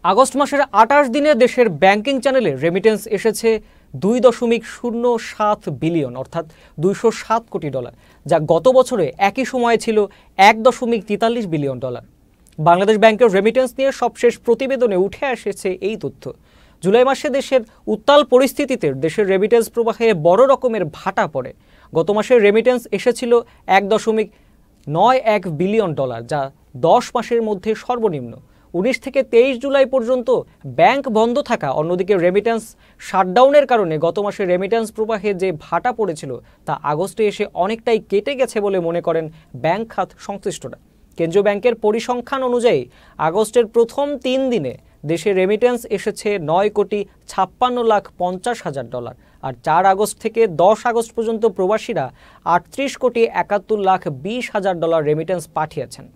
August মাসের ২৮ দিনে দেশের ব্যাংকিং চ্যানেলে রেমিটেন্স এসেছে ২.০৭ বিলিয়ন অর্থাৎ $২০৭ কোটি, যা গত বছরে একই সময়ে ছিল $১.৪৩ বিলিয়ন। বাংলাদেশ ব্যাংকের রেমিটেন্স নিয়ে সবশেষ প্রতিবেদনে উঠে এসেছে এই তথ্য। জুলাই মাসে দেশের উত্তাল পরিস্থিতিতে দেশের রেমিটেন্স প্রবাহে বড় রকমের ভাটা পড়ে। গত মাসে রেমিটেন্স এসেছিল $১.৯১ বিলিয়ন, যা 10 মাসের মধ্যে সর্বনিম্ন। 19 থেকে 23 জুলাই পর্যন্ত ব্যাংক বন্ধ থাকা, অন্যদিকে রেমিটেন্স শাটডাউনের কারণে গত মাসে রেমিটেন্স প্রবাহে যে ভাটা পড়েছিল তা আগস্টে এসে অনেকটাই কেটে গেছে বলে মনে করেন ব্যাংক খাত সংশ্লিষ্টরা। কেন্দ্রীয় ব্যাংকের পরিসংখ্যান অনুযায়ী আগস্টের প্রথম 3 দিনে দেশে রেমিটেন্স এসেছে $9,56,50,000, আর 4 আগস্ট থেকে 10 আগস্ট পর্যন্ত প্রবাসীরা $38,71,20,000 রেমিটেন্স পাঠিয়েছেন।